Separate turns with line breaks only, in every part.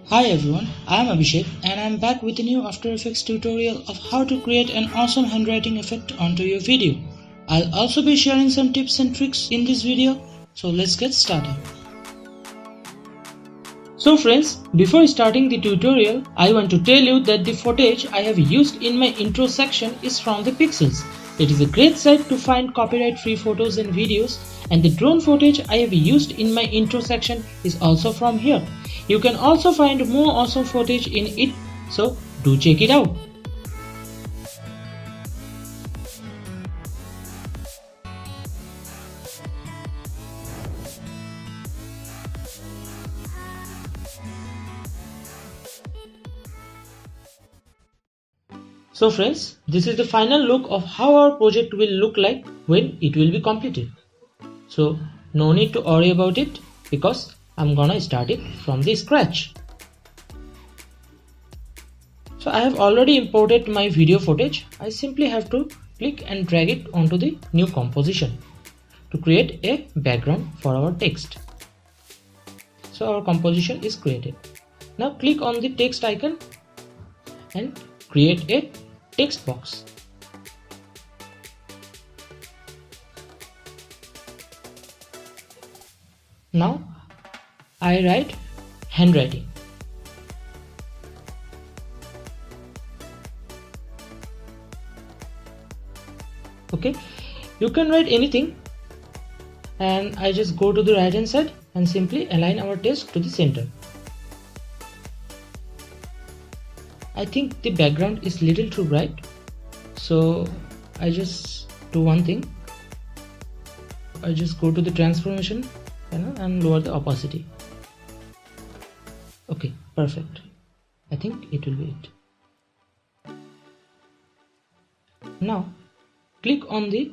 Hi everyone, I am Abhishek and I am back with a new After Effects tutorial of how to create an awesome handwriting effect onto your video. I'll also be sharing some tips and tricks in this video, so let's get started. So friends, before starting the tutorial, I want to tell you that the footage I have used in my intro section is from the Pexels. It is a great site to find copyright free photos and videos, and the drone footage I have used in my intro section is also from here. You can also find more awesome footage in it, so do check it out. So friends, this is the final look of how our project will look like when it will be completed. So no need to worry about it because I'm gonna start it from the scratch. So I have already imported my video footage. I simply have to click and drag it onto the new composition to create a background for our text. So our composition is created. Now click on the text icon and create a text box. Now I write handwriting. Okay, you can write anything, and I just go to the right hand side and simply align our text to the center. I think the background is little too bright, so I just do one thing. I just go to the transformation panel and lower the opacity. Okay, perfect. I think it will be it. Now click on the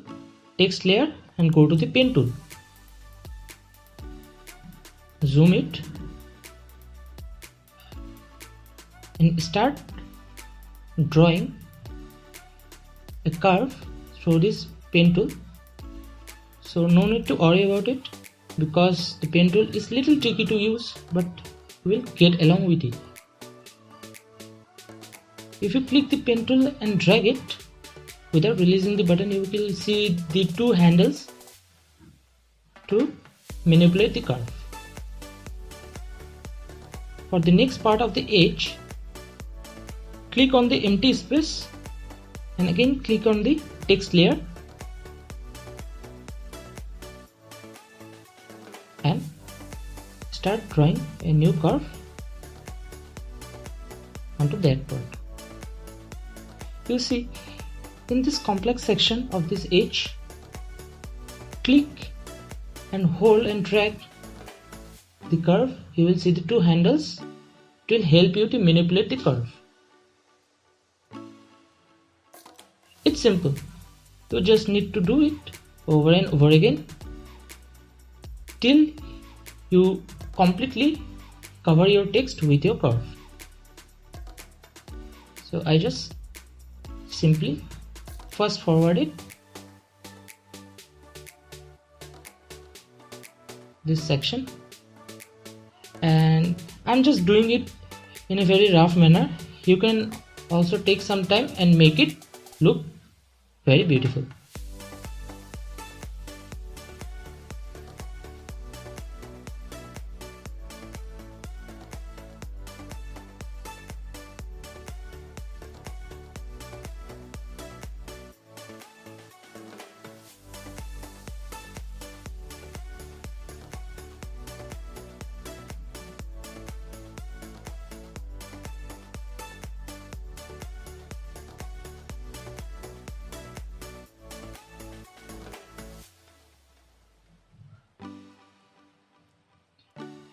text layer and go to the pen tool. Zoom it and start drawing a curve through this pen tool. So no need to worry about it because the pen tool is little tricky to use, but we'll get along with it. If you click the pen tool and drag it without releasing the button, you will see the two handles to manipulate the curve. For the next part of the edge, click on the empty space and again click on the text layer and start drawing a new curve onto that part. You see, in this complex section of this edge, click and hold and drag the curve. You will see the two handles. It will help you to manipulate the curve. It's simple. You just need to do it over and over again till you completely cover your text with your curve. So I just simply fast forward it, this section, and I'm just doing it in a very rough manner. You can also take some time and make it look very beautiful.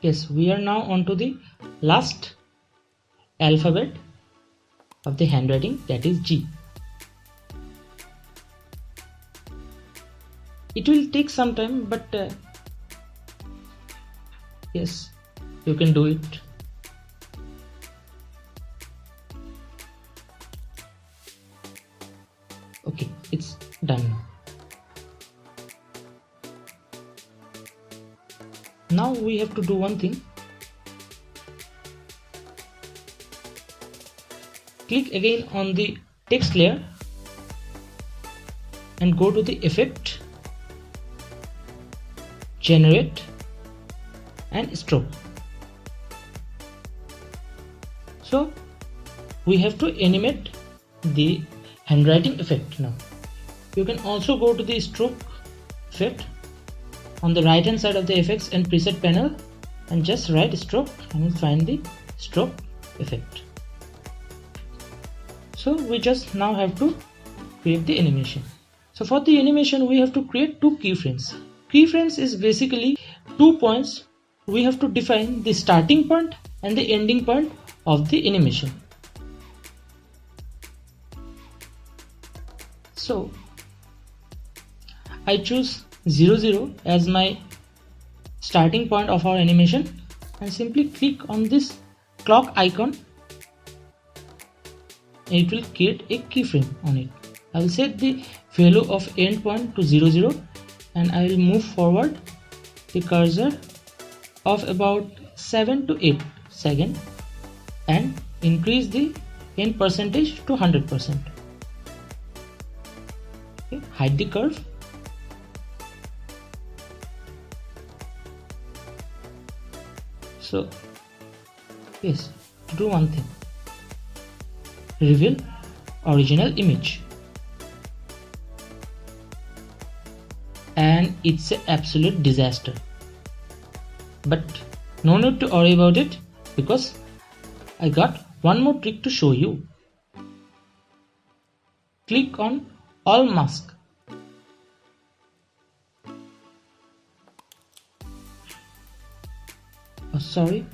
Yes, we are now on to the last alphabet of the handwriting, that is G. It will take some time, but yes, you can do it. Okay, it's done now. Now we have to do one thing. click again on the text layer and go to the effect, generate and stroke. So we have to animate the handwriting effect now. You can also go to the stroke effect on the right hand side of the effects and preset panel and just write stroke and find the stroke effect. So we just now have to create the animation. So for the animation we have to create two keyframes. Keyframes is basically 2 points. We have to define the starting point and the ending point of the animation. So I choose 00 as my starting point of our animation and simply click on this clock icon. It will create a keyframe on it. I will set the value of end point to 00 and I will move forward the cursor of about 7 to 8 seconds and increase the end percentage to 100%. Okay, hide the curve. So yes, to do one thing, reveal original image, and it's an absolute disaster, but no need to worry about it because I got one more trick to show you. Click on all mask. Oh, sorry,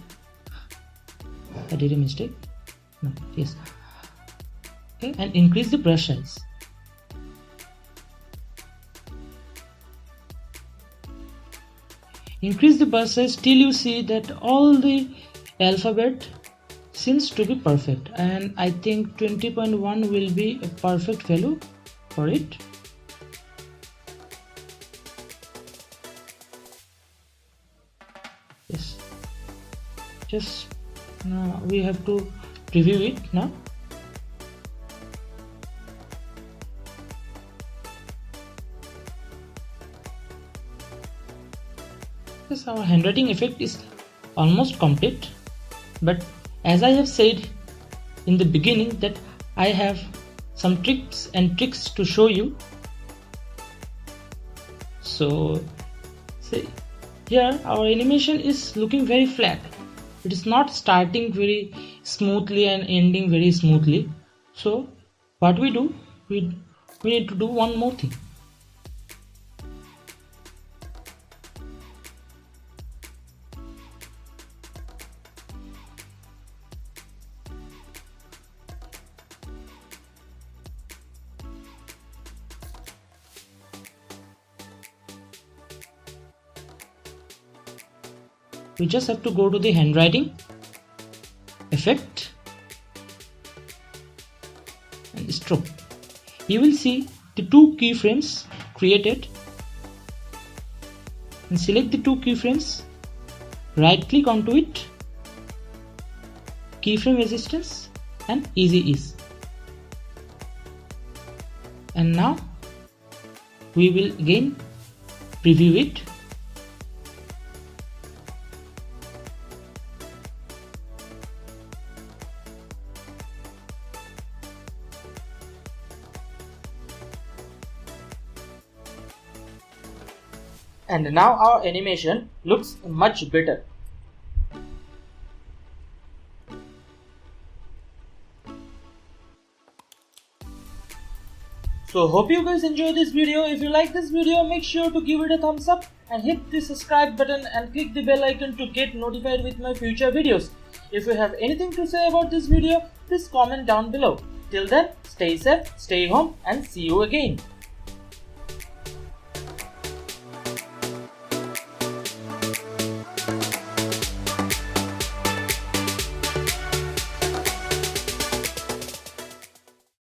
I did a mistake. No, yes. Okay, and increase the brush size. Increase the brush size till you see that all the alphabet seems to be perfect, and I think 20.1 will be a perfect value for it. Yes, just now we have to preview it now. Yes, our handwriting effect is almost complete, but as I have said in the beginning that I have some tricks to show you. So see, here our animation is looking very flat. It is not starting very smoothly and ending very smoothly. So what we do, we need to do one more thing. We just have to go to the handwriting effect and stroke. You will see the two keyframes created, and select the two keyframes, right click onto it, keyframe resistance and easy ease. And now we will again preview it. And now our animation looks much better. So hope you guys enjoyed this video. If you like this video, make sure to give it a thumbs up and hit the subscribe button and click the bell icon to get notified with my future videos. If you have anything to say about this video, please comment down below. Till then, stay safe, stay home and see you again.